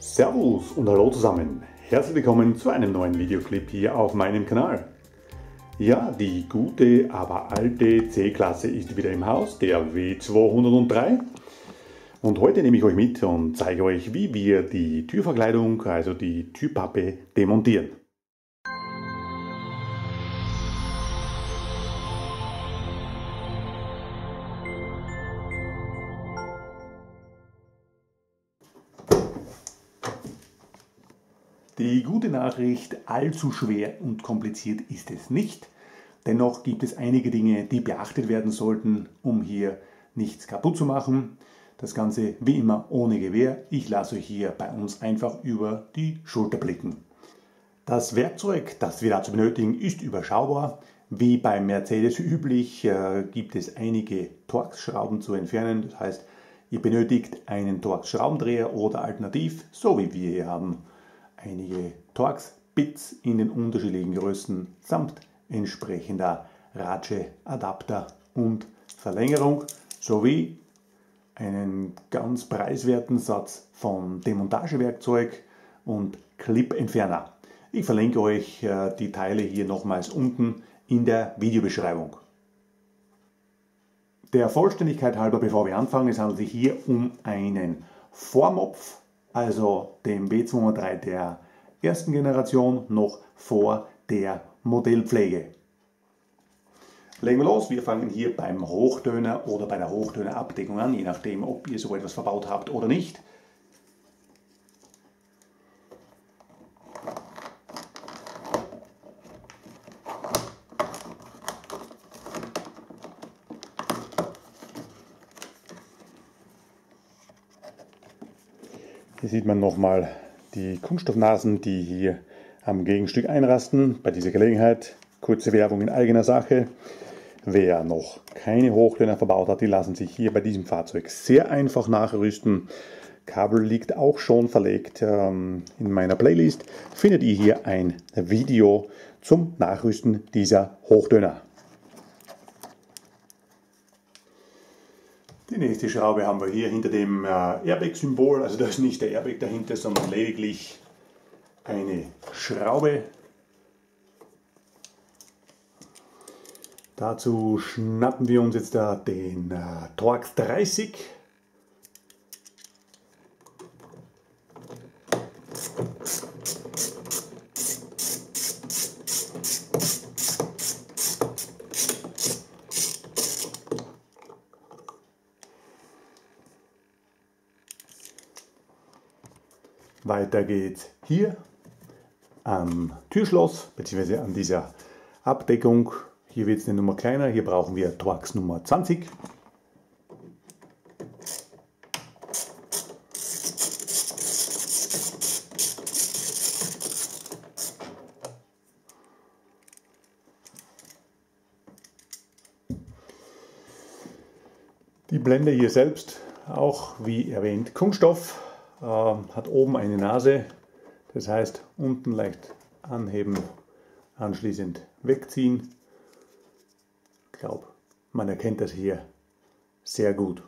Servus und hallo zusammen, herzlich willkommen zu einem neuen Videoclip hier auf meinem Kanal. Ja, die gute, aber alte C-Klasse ist wieder im Haus, der W203. Und heute nehme ich euch mit und zeige euch, wie wir die Türverkleidung, also die Türpappe, demontieren. Die gute Nachricht, allzu schwer und kompliziert ist es nicht. Dennoch gibt es einige Dinge, die beachtet werden sollten, um hier nichts kaputt zu machen. Das Ganze wie immer ohne Gewähr. Ich lasse euch hier bei uns einfach über die Schulter blicken. Das Werkzeug, das wir dazu benötigen, ist überschaubar. Wie beim Mercedes üblich gibt es einige Torx-Schrauben zu entfernen. Das heißt, ihr benötigt einen Torx-Schraubendreher oder alternativ, so wie wir hier haben, einige Torx-Bits in den unterschiedlichen Größen samt entsprechender Ratsche, Adapter und Verlängerung sowie einen ganz preiswerten Satz von Demontagewerkzeug und Clip-Entferner. Ich verlinke euch die Teile hier nochmals unten in der Videobeschreibung. Der Vollständigkeit halber, bevor wir anfangen, es handelt sich hier um einen Vormopf, also dem W203 der ersten Generation, noch vor der Modellpflege. Legen wir los, wir fangen hier beim Hochtöner oder bei der Hochtöneraabdeckung an, je nachdem, ob ihr so etwas verbaut habt oder nicht. Hier sieht man nochmal die Kunststoffnasen, die hier am Gegenstück einrasten. Bei dieser Gelegenheit kurze Werbung in eigener Sache. Wer noch keine Hochtöner verbaut hat, die lassen sich hier bei diesem Fahrzeug sehr einfach nachrüsten. Kabel liegt auch schon verlegt. In meiner Playlist findet ihr hier ein Video zum Nachrüsten dieser Hochtöner. Die nächste Schraube haben wir hier hinter dem Airbag-Symbol. Also da ist nicht der Airbag dahinter, sondern lediglich eine Schraube. Dazu schnappen wir uns jetzt den Torx 30. Weiter geht's hier am Türschloss bzw. an dieser Abdeckung. Hier wird es eine Nummer kleiner, hier brauchen wir Torx Nummer 20. Die Blende hier selbst, auch wie erwähnt Kunststoff, hat oben eine Nase, das heißt unten leicht anheben, anschließend wegziehen. Ich glaube, man erkennt das hier sehr gut.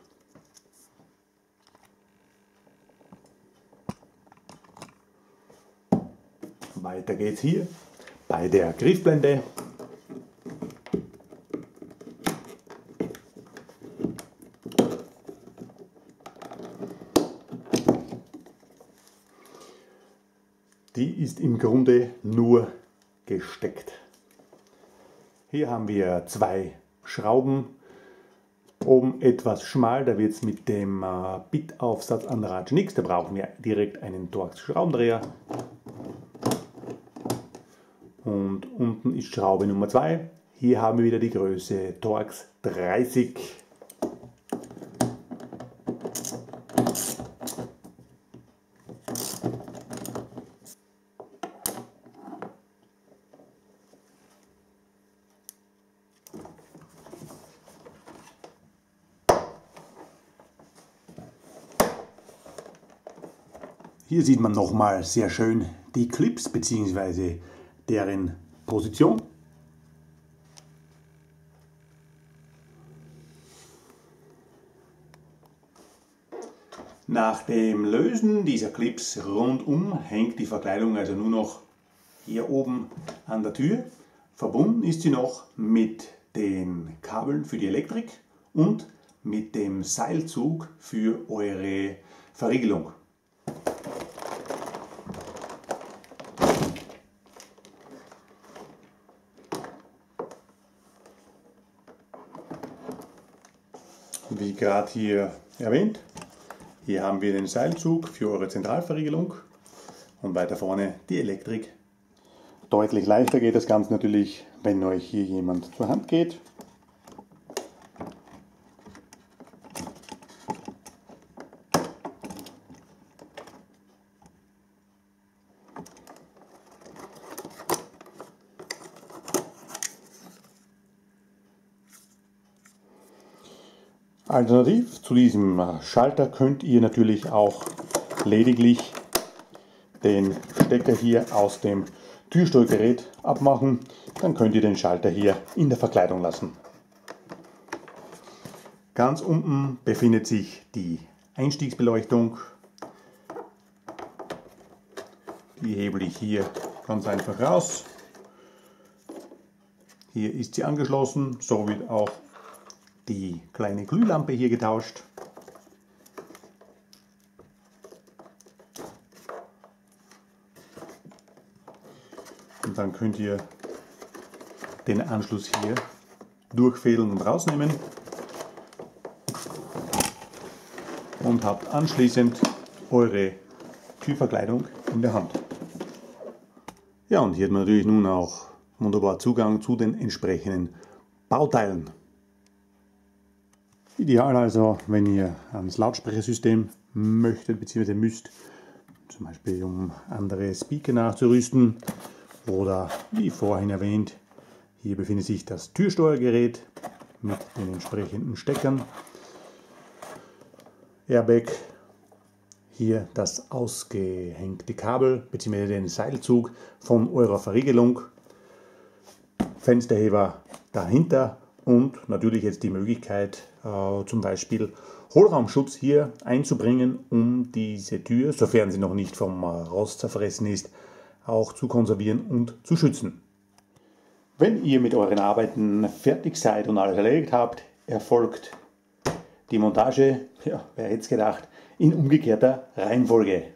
Weiter geht's hier bei der Griffblende. Die ist im Grunde nur gesteckt. Hier haben wir zwei Schrauben, oben etwas schmal, da wird es mit dem Bit-Aufsatz an der Ratsche nichts, da brauchen wir direkt einen Torx-Schraubendreher. Und unten ist Schraube Nummer 2, hier haben wir wieder die Größe Torx 30. Hier sieht man nochmal sehr schön die Clips bzw. deren Position. Nach dem Lösen dieser Clips rundum hängt die Verkleidung also nur noch hier oben an der Tür. Verbunden ist sie noch mit den Kabeln für die Elektrik und mit dem Seilzug für eure Verriegelung. Wie gerade hier erwähnt, hier haben wir den Seilzug für eure Zentralverriegelung und weiter vorne die Elektrik. Deutlich leichter geht das Ganze natürlich, wenn euch hier jemand zur Hand geht. Alternativ zu diesem Schalter könnt ihr natürlich auch lediglich den Stecker hier aus dem Türsteuergerät abmachen. Dann könnt ihr den Schalter hier in der Verkleidung lassen. Ganz unten befindet sich die Einstiegsbeleuchtung. Die hebel ich hier ganz einfach raus. Hier ist sie angeschlossen, so wird auch die kleine Glühlampe hier getauscht. Und dann könnt ihr den Anschluss hier durchfädeln und rausnehmen und habt anschließend eure Türverkleidung in der Hand. Ja, und hier hat man natürlich nun auch wunderbar Zugang zu den entsprechenden Bauteilen. Ideal also, wenn ihr ans Lautsprechersystem möchtet bzw. müsst, zum Beispiel um andere Speaker nachzurüsten oder wie vorhin erwähnt, hier befindet sich das Türsteuergerät mit den entsprechenden Steckern, Airbag, hier das ausgehängte Kabel bzw. den Seilzug von eurer Verriegelung, Fensterheber dahinter und natürlich jetzt die Möglichkeit, zum Beispiel Hohlraumschutz hier einzubringen, um diese Tür, sofern sie noch nicht vom Rost zerfressen ist, auch zu konservieren und zu schützen. Wenn ihr mit euren Arbeiten fertig seid und alles erledigt habt, erfolgt die Montage, ja, wer hätte es gedacht, in umgekehrter Reihenfolge.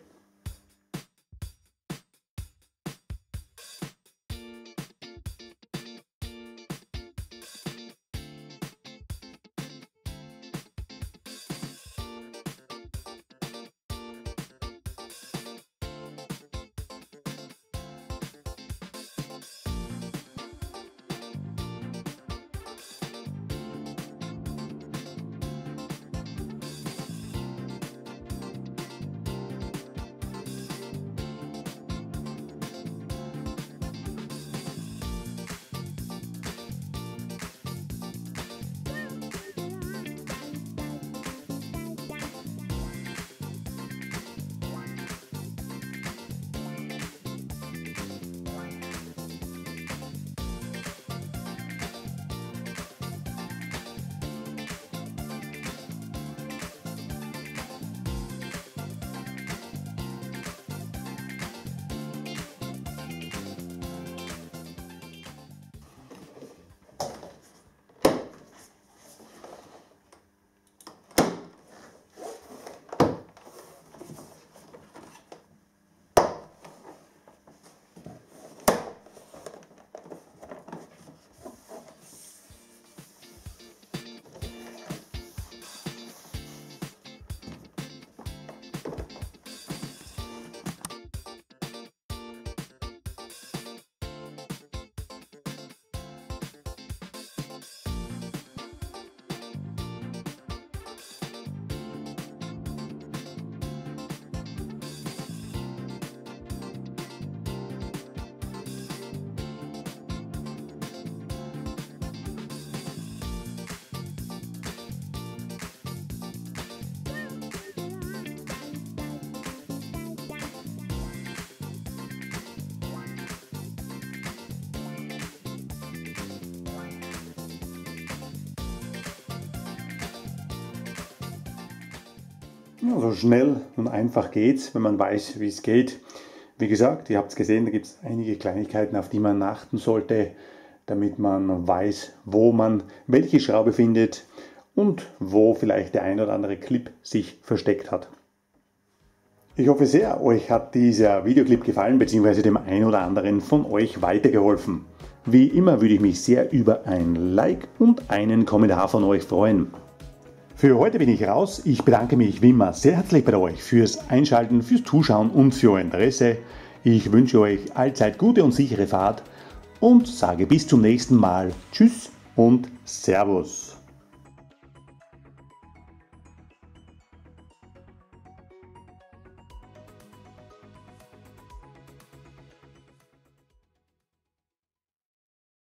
Ja, so schnell und einfach geht's, wenn man weiß, wie es geht. Wie gesagt, ihr habt es gesehen, da gibt es einige Kleinigkeiten, auf die man achten sollte, damit man weiß, wo man welche Schraube findet und wo vielleicht der ein oder andere Clip sich versteckt hat. Ich hoffe sehr, euch hat dieser Videoclip gefallen bzw. dem einen oder anderen von euch weitergeholfen. Wie immer würde ich mich sehr über ein Like und einen Kommentar von euch freuen. Für heute bin ich raus. Ich bedanke mich wie immer sehr herzlich bei euch fürs Einschalten, fürs Zuschauen und für euer Interesse. Ich wünsche euch allzeit gute und sichere Fahrt und sage bis zum nächsten Mal. Tschüss und Servus.